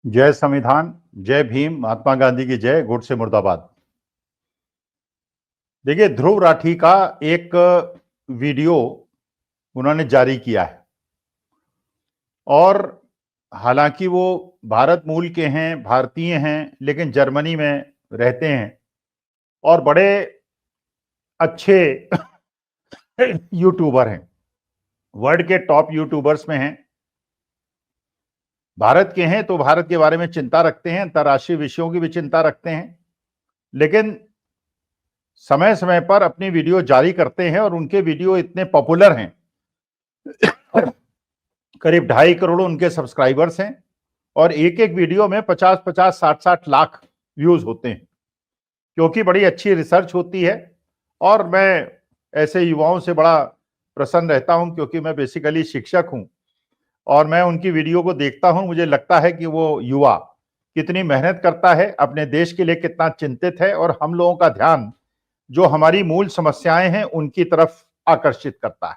जय संविधान, जय भीम, महात्मा गांधी की जय, गुट से मुर्दाबाद। देखिए, ध्रुव राठी का एक वीडियो उन्होंने जारी किया है और हालांकि वो भारत मूल के हैं, भारतीय हैं, लेकिन जर्मनी में रहते हैं और बड़े अच्छे यूट्यूबर हैं, वर्ल्ड के टॉप यूट्यूबर्स में हैं। भारत के हैं तो भारत के बारे में चिंता रखते हैं, अंतर्राष्ट्रीय विषयों की भी चिंता रखते हैं, लेकिन समय समय पर अपनी वीडियो जारी करते हैं और उनके वीडियो इतने पॉपुलर हैं, करीब 2.5 करोड़ उनके सब्सक्राइबर्स हैं और एक एक वीडियो में 50-50, 60-60 लाख व्यूज होते हैं, क्योंकि बड़ी अच्छी रिसर्च होती है। और मैं ऐसे युवाओं से बड़ा प्रसन्न रहता हूं, क्योंकि मैं बेसिकली शिक्षक हूं और मैं उनकी वीडियो को देखता हूं। मुझे लगता है कि वो युवा कितनी मेहनत करता है, अपने देश के लिए कितना चिंतित है और हम लोगों का ध्यान जो हमारी मूल समस्याएं हैं उनकी तरफ आकर्षित करता है।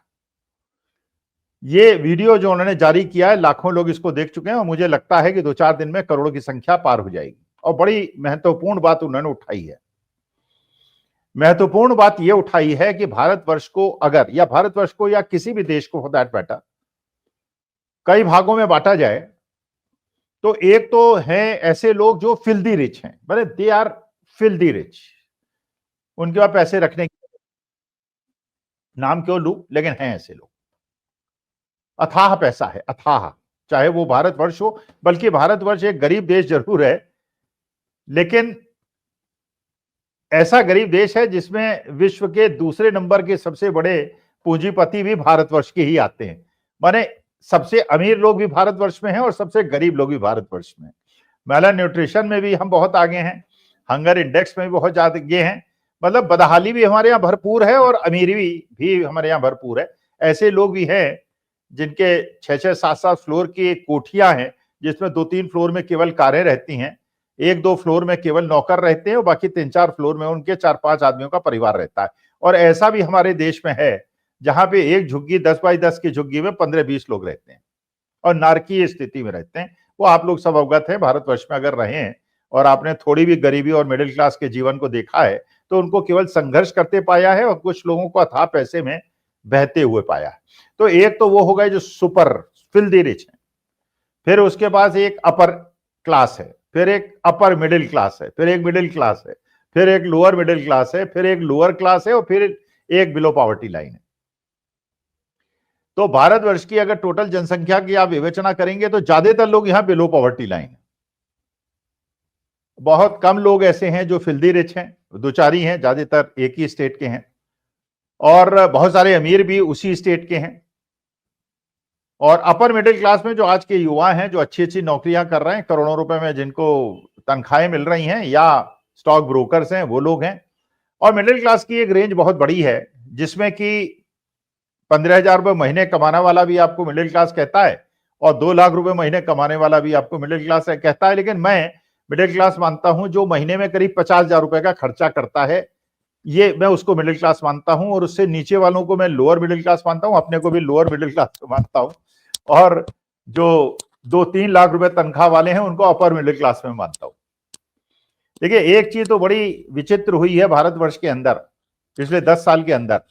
ये वीडियो जो उन्होंने जारी किया है, लाखों लोग इसको देख चुके हैं और मुझे लगता है कि 2-4 दिन में करोड़ों की संख्या पार हो जाएगी। और बड़ी महत्वपूर्ण बात उन्होंने उठाई है। महत्वपूर्ण बात यह उठाई है कि भारतवर्ष को अगर, या भारतवर्ष को या किसी भी देश को फॉर दैट मैटर, कई भागों में बांटा जाए तो एक तो है ऐसे लोग जो फिल्दी रिच हैं, मतलब दे आर फिल्दी रिच, उनके पास पैसे रखने की, नाम क्यों लूं, लेकिन हैं ऐसे लोग। अथाह पैसा है, अथाह, चाहे वो भारतवर्ष हो, बल्कि भारतवर्ष एक गरीब देश जरूर है, लेकिन ऐसा गरीब देश है जिसमें विश्व के दूसरे नंबर के सबसे बड़े पूंजीपति भी भारतवर्ष के ही आते हैं। माने सबसे अमीर लोग भी भारतवर्ष में हैं और सबसे गरीब लोग भी भारतवर्ष में। मैल न्यूट्रिशन में भी हम बहुत आगे हैं, हंगर इंडेक्स में भी बहुत ज्यादा आगे हैं। मतलब बदहाली भी हमारे यहाँ भरपूर है और अमीरी भी हमारे यहाँ भरपूर है। ऐसे लोग भी हैं जिनके 6-6, 7-7 फ्लोर की कोठियां हैं, जिसमें 2-3 फ्लोर में केवल कारें रहती हैं, 1-2 फ्लोर में केवल नौकर रहते हैं और बाकी 3-4 फ्लोर में उनके 4-5 आदमियों का परिवार रहता है। और ऐसा भी हमारे देश में है जहां पे एक झुग्गी 10x10 की झुग्गी में 15-20 लोग रहते हैं और नारकीय स्थिति में रहते हैं। वो आप लोग सब अवगत हैं, भारतवर्ष में अगर रहे हैं और आपने थोड़ी भी गरीबी और मिडिल क्लास के जीवन को देखा है तो उनको केवल संघर्ष करते पाया है और कुछ लोगों को अथाह पैसे में बहते हुए पाया है। तो एक तो वो हो गए जो सुपर फिल्दी रिच है, फिर उसके पास एक अपर क्लास है, फिर एक अपर मिडिल क्लास है, फिर एक मिडिल क्लास है, फिर एक लोअर मिडिल क्लास है, फिर एक लोअर क्लास है और फिर एक बिलो पॉवर्टी लाइन है। तो भारतवर्ष की अगर टोटल जनसंख्या की आप विवेचना करेंगे तो ज्यादातर लोग यहां बिलो पॉवर्टी लाइन है। बहुत कम लोग ऐसे हैं जो फिल्दी रिच हैं, दो-चार ही हैं, ज्यादातर एक ही स्टेट के हैं और बहुत सारे अमीर भी उसी स्टेट के हैं। और अपर मिडिल क्लास में जो आज के युवा हैं, जो अच्छी अच्छी नौकरियां कर रहे हैं, करोड़ों रुपए में जिनको तनख्वाहें मिल रही हैं या स्टॉक ब्रोकर्स हैं, वो लोग हैं। और मिडिल क्लास की एक रेंज बहुत बड़ी है, जिसमें कि 15,000 रुपए महीने कमाने वाला भी आपको मिडिल क्लास कहता है और 2 लाख रुपए महीने कमाने वाला भी आपको मिडिल क्लास कहता है। लेकिन मैं मिडिल क्लास मानता हूं जो महीने में करीब 50,000 रुपए का खर्चा करता है, ये मैं उसको मिडिल क्लास मानता हूं। और उससे नीचे वालों को मैं लोअर मिडिल क्लास मानता हूं, अपने को भी लोअर मिडिल क्लास मानता हूं। और जो 2-3 लाख रुपए तनख्वाह वाले हैं उनको अपर मिडिल क्लास में मानता हूं। देखिए, एक चीज तो बड़ी विचित्र हुई है भारतवर्ष के अंदर पिछले 10 साल के अंदर,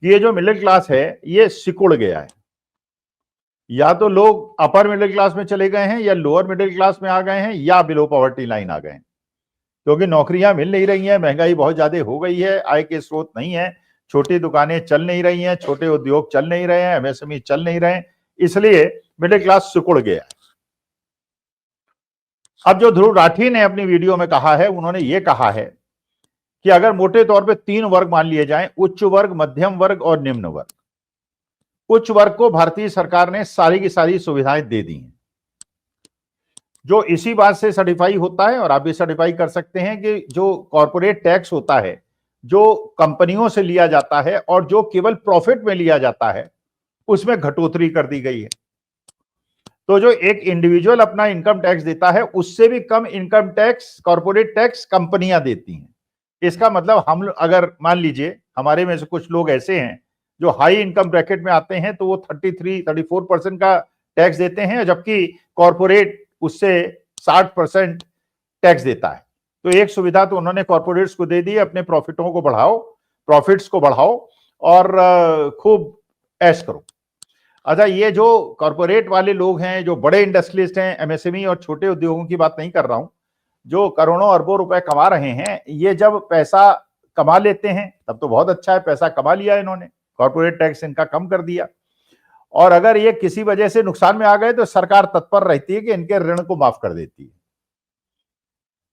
ये जो मिडिल क्लास है ये सिकुड़ गया है। या तो लोग अपर मिडिल क्लास में चले गए हैं, या लोअर मिडिल क्लास में आ गए हैं, या बिलो पॉवर्टी लाइन आ गए हैं, क्योंकि नौकरियां मिल नहीं रही हैं, महंगाई बहुत ज्यादा हो गई है, आय के स्रोत नहीं है, छोटी दुकानें चल नहीं रही हैं, छोटे उद्योग चल नहीं रहे हैं, एमएसएमई चल नहीं रहे हैं, इसलिए मिडिल क्लास सिकुड़ गया है। अब जो ध्रुव राठी ने अपनी वीडियो में कहा है, उन्होंने ये कहा है कि अगर मोटे तौर पे 3 वर्ग मान लिए जाएं, उच्च वर्ग, मध्यम वर्ग और निम्न वर्ग। उच्च वर्ग को भारतीय सरकार ने सारी की सारी सुविधाएं दे दी हैं, जो इसी बात से सर्टिफाई होता है, और आप भी सर्टिफाई कर सकते हैं, कि जो कॉर्पोरेट टैक्स होता है, जो कंपनियों से लिया जाता है और जो केवल प्रॉफिट में लिया जाता है, उसमें घटोतरी कर दी गई है। तो जो एक इंडिविजुअल अपना इनकम टैक्स देता है, उससे भी कम इनकम टैक्स, कॉर्पोरेट टैक्स कंपनियां देती हैं। इसका मतलब हम अगर मान लीजिए हमारे में से कुछ लोग ऐसे हैं जो हाई इनकम ब्रैकेट में आते हैं, तो वो 33-34% का टैक्स देते हैं, जबकि कॉर्पोरेट उससे 60% टैक्स देता है। तो एक सुविधा तो उन्होंने कॉर्पोरेट्स को दे दी, अपने प्रॉफिटों को बढ़ाओ, प्रॉफिट्स को बढ़ाओ और खूब ऐश करो। अच्छा, ये जो कॉर्पोरेट वाले लोग हैं, जो बड़े इंडस्ट्रियलिस्ट हैं, एमएसएमई और छोटे उद्योगों की बात नहीं कर रहा हूं, जो करोड़ों अरबों रुपए कमा रहे हैं, ये जब पैसा कमा लेते हैं तब तो बहुत अच्छा है, पैसा कमा लिया इन्होंने, कॉर्पोरेट टैक्स इनका कम कर दिया। और अगर ये किसी वजह से नुकसान में आ गए तो सरकार तत्पर रहती है कि इनके ऋण को माफ कर देती है।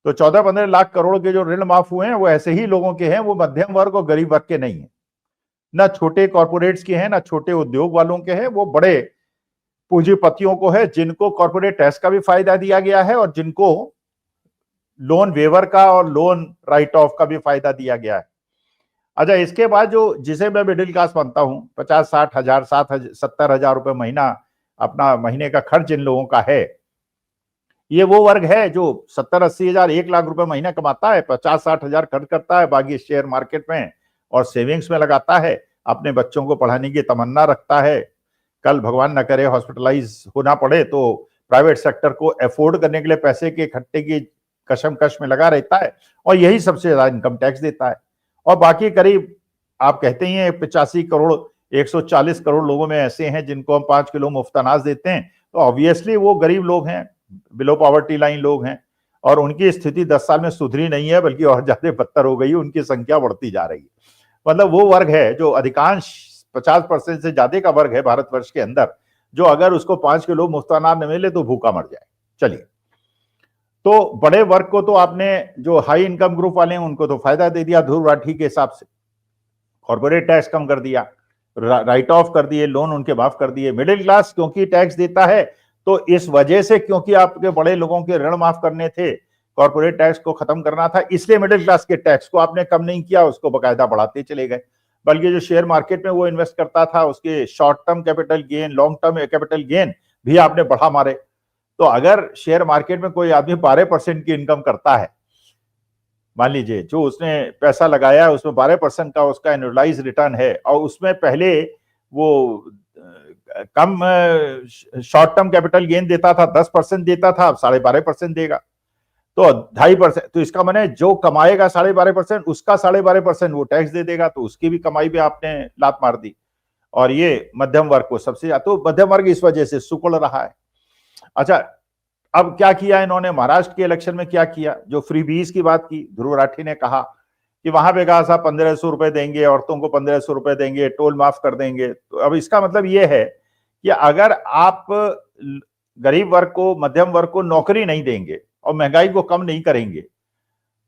तो 14-15 लाख करोड़ के जो ऋण माफ हुए हैं वो ऐसे ही लोगों के हैं, वो मध्यम वर्ग और गरीब वर्ग के नहीं है, ना छोटे कॉर्पोरेट्स के हैं, ना छोटे उद्योग वालों के हैं, वो बड़े पूंजीपतियों को है, जिनको कॉर्पोरेट टैक्स का भी फायदा दिया गया है और जिनको लोन वेवर का और लोन राइट ऑफ का भी फायदा दिया गया है। अच्छा, इसके बाद जो जिसे मैं मिडिल क्लास मानता हूं, 50-60 हजार 70 हजार रुपए महीना अपना महीने का खर्च इन लोगों का है, ये वो वर्ग है जो 70-80 हजार 1 लाख रुपए महीना कमाता है, 50-60 हजार खर्च करता है, बाकी शेयर मार्केट में और सेविंग्स में लगाता है, अपने बच्चों को पढ़ाने की तमन्ना रखता है, कल भगवान न करे हॉस्पिटलाइज होना पड़े तो प्राइवेट सेक्टर को अफोर्ड करने के लिए पैसे के इकट्ठे की कशमकश में लगा रहता है और यही सबसे ज्यादा इनकम टैक्स देता है। और बाकी करीब आप कहते ही हैं 85 करोड़ 140 करोड़ लोगों में ऐसे हैं जिनको हम 5 किलो मुफ्त अनाज देते हैं, तो ऑब्वियसली वो गरीब लोग हैं, बिलो पॉवर्टी लाइन लोग हैं और उनकी स्थिति 10 साल में सुधरी नहीं है बल्कि और ज्यादा बदतर हो गई, उनकी संख्या बढ़ती जा रही है। मतलब वो वर्ग है जो अधिकांश 50% से ज्यादा का वर्ग है भारतवर्ष के अंदर, जो अगर उसको 5 किलो मुफ्त अनाज न मिले तो भूखा मर जाए। चलिए, तो बड़े वर्ग को तो आपने, जो हाई इनकम ग्रुप वाले हैं उनको तो फायदा दे दिया ध्रुव राठी के हिसाब से, कॉर्पोरेट टैक्स कम कर दिया, राइट ऑफ कर दिए, लोन उनके माफ कर दिए। मिडिल क्लास क्योंकि टैक्स देता है तो इस वजह से, क्योंकि आपके बड़े लोगों के ऋण माफ करने थे, कॉर्पोरेट टैक्स को खत्म करना था, इसलिए मिडिल क्लास के टैक्स को आपने कम नहीं किया, उसको बकायदा बढ़ाते चले गए। बल्कि जो शेयर मार्केट में वो इन्वेस्ट करता था उसके short term capital gain, long term capital gain भी आपने बढ़ा मारे। तो अगर शेयर मार्केट में कोई आदमी 12% की इनकम करता है, मान लीजिए जो उसने पैसा लगाया है उसमें 12% का उसका एनुअलाइज रिटर्न है और उसमें पहले वो कम शॉर्ट टर्म कैपिटल गेन देता था, 10% देता था, अब 12.5% देगा, तो 2.5%। तो इसका माने जो कमाएगा 12.5%, उसका 12.5% वो टैक्स दे देगा, तो उसकी भी कमाई पे आपने लात मार दी। और ये मध्यम वर्ग को सबसे ज्यादा, तो मध्यम वर्ग इस वजह से सुकुड़ रहा है। अच्छा, अब क्या किया इन्होंने महाराष्ट्र के इलेक्शन में, क्या किया, जो फ्रीबीज की बात की, ध्रुव राठी ने कहा कि वहां पे कहा साहब 1500 रुपए देंगे, औरतों को 1500 रुपए देंगे, टोल माफ कर देंगे। तो अब इसका मतलब ये है कि अगर आप गरीब वर्ग को, मध्यम वर्ग को नौकरी नहीं देंगे और महंगाई को कम नहीं करेंगे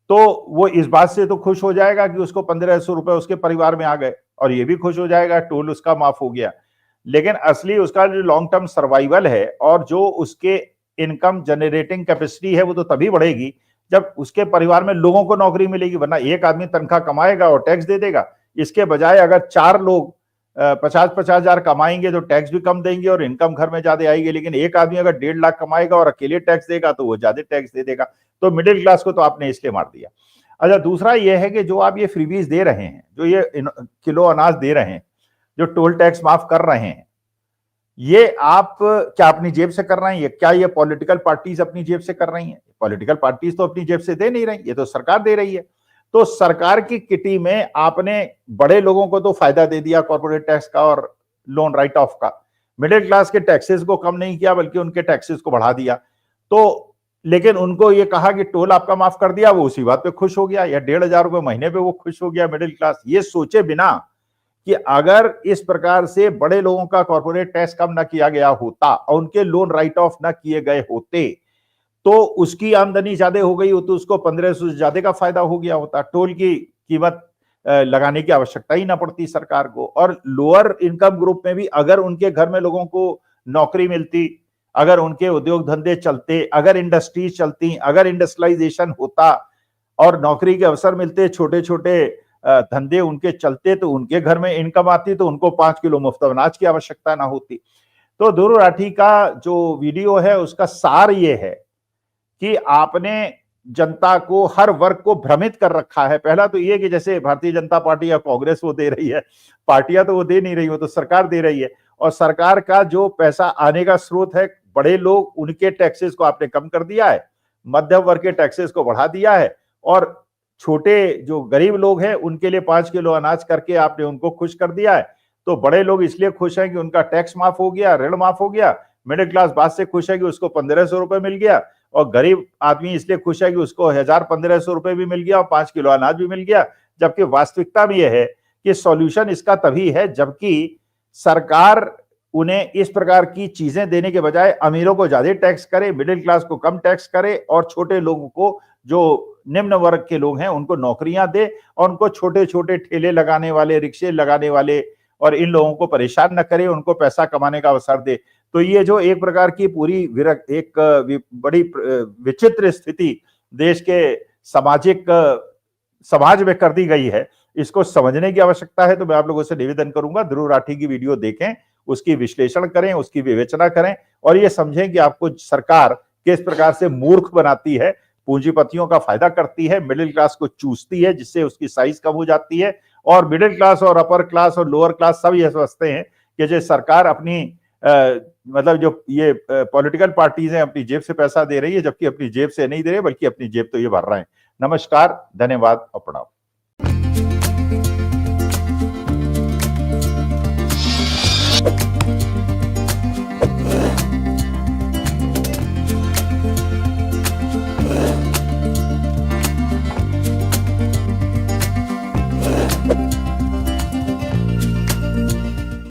तो वो इस बात से तो खुश हो जाएगा कि उसको 1500 रुपए उसके परिवार में आ गए, और ये भी खुश हो जाएगा टोल उसका माफ हो गया। लेकिन असली उसका जो लॉन्ग टर्म सर्वाइवल है और जो उसके इनकम जनरेटिंग कैपेसिटी है वो तो तभी बढ़ेगी जब उसके परिवार में लोगों को नौकरी मिलेगी। वरना एक आदमी तनख्वाह कमाएगा और टैक्स दे देगा, इसके बजाय अगर 4 लोग 50-50 हजार कमाएंगे तो टैक्स भी कम देंगे और इनकम घर में ज्यादा आएगी। लेकिन एक आदमी अगर 1.5 लाख कमाएगा और अकेले टैक्स देगा तो वो ज्यादा टैक्स दे देगा। तो मिडिल क्लास को तो आपने इसलिए मार दिया। अच्छा, दूसरा ये है कि जो आप ये फ्रीबीज दे रहे हैं, जो ये किलो अनाज दे रहे हैं, जो टोल टैक्स माफ कर रहे हैं, ये आप क्या अपनी जेब से कर रहे हैं? क्या ये पॉलिटिकल पार्टीज अपनी जेब से कर रही हैं? पॉलिटिकल पार्टीज तो अपनी जेब से दे नहीं रही, ये तो सरकार दे रही है। तो सरकार की किटी में आपने बड़े लोगों को तो फायदा दे दिया कॉर्पोरेट टैक्स का और लोन राइट ऑफ का, मिडिल क्लास के टैक्सेस को कम नहीं किया बल्कि उनके टैक्सेस को बढ़ा दिया। तो लेकिन उनको ये कहा कि टोल आपका माफ कर दिया, वो उसी बात पे खुश हो गया, या 1,500 रुपए महीने पे वो खुश हो गया मिडिल क्लास, ये सोचे बिना कि अगर इस प्रकार से बड़े लोगों का कॉर्पोरेट टैक्स कम ना किया गया होता और उनके लोन राइट ऑफ ना किए गए होते तो उसकी आमदनी ज्यादा हो गई होती, उसको 1500 से ज्यादा का फायदा हो गया होता, टोल की कीमत लगाने की आवश्यकता ही ना पड़ती सरकार को। और लोअर इनकम ग्रुप में भी अगर उनके घर में लोगों को नौकरी मिलती, अगर उनके उद्योग धंधे चलते, अगर इंडस्ट्रीज चलती, अगर इंडस्ट्रियलाइजेशन होता और नौकरी के अवसर मिलते, छोटे छोटे धंधे उनके चलते, तो उनके घर में इनकम आती, तो उनको 5 किलो मुफ्त अनाज की आवश्यकता ना होती। तो ध्रुव राठी का जो वीडियो है उसका सार ये है कि आपने जनता को, हर वर्ग को भ्रमित कर रखा है। पहला तो ये कि जैसे भारतीय जनता पार्टी या कांग्रेस वो दे रही है, पार्टियां तो वो दे नहीं रही, वो तो सरकार दे रही है, और सरकार का जो पैसा आने का स्रोत है बड़े लोग, उनके टैक्सेस को आपने कम कर दिया है मध्यम वर्ग के टैक्सेस को बढ़ा दिया है और छोटे जो गरीब लोग हैं उनके लिए 5 किलो अनाज करके आपने उनको खुश कर दिया है। तो बड़े लोग इसलिए खुश हैं कि उनका टैक्स माफ हो गया, ऋण माफ हो गया। मिडिल क्लास बात से खुश है कि उसको 1500 रुपए मिल गया, और गरीब आदमी इसलिए खुश है कि उसको 1000-1500 रुपए भी मिल गया और 5 किलो अनाज भी मिल गया। जबकि वास्तविकता में यह है कि सॉल्यूशन इसका तभी है जबकि सरकार उन्हें इस प्रकार की चीजें देने के बजाय अमीरों को ज्यादा टैक्स करे, मिडिल क्लास को कम टैक्स करे और छोटे लोगों को, जो निम्न वर्ग के लोग हैं, उनको नौकरियां दे और उनको छोटे छोटे ठेले लगाने वाले, रिक्शे लगाने वाले और इन लोगों को परेशान न करे, उनको पैसा कमाने का अवसर दे। तो ये जो एक प्रकार की पूरी एक बड़ी विचित्र स्थिति देश के सामाजिक समाज में कर दी गई है, इसको समझने की आवश्यकता है। तो मैं आप लोगों से निवेदन करूंगा, ध्रुव राठी की वीडियो देखें, उसकी विश्लेषण करें, उसकी विवेचना करें और ये समझें कि आपको सरकार किस प्रकार से मूर्ख बनाती है, पूंजीपतियों का फायदा करती है, मिडिल क्लास को चूसती है जिससे उसकी साइज कम हो जाती है, और मिडिल क्लास और अपर क्लास और लोअर क्लास सब ये समझते हैं कि जो सरकार अपनी मतलब जो ये पॉलिटिकल पार्टीज हैं अपनी जेब से पैसा दे रही है, जबकि अपनी जेब से नहीं दे रही बल्कि अपनी जेब तो ये भर रहे हैं। नमस्कार, धन्यवाद और प्रणाम।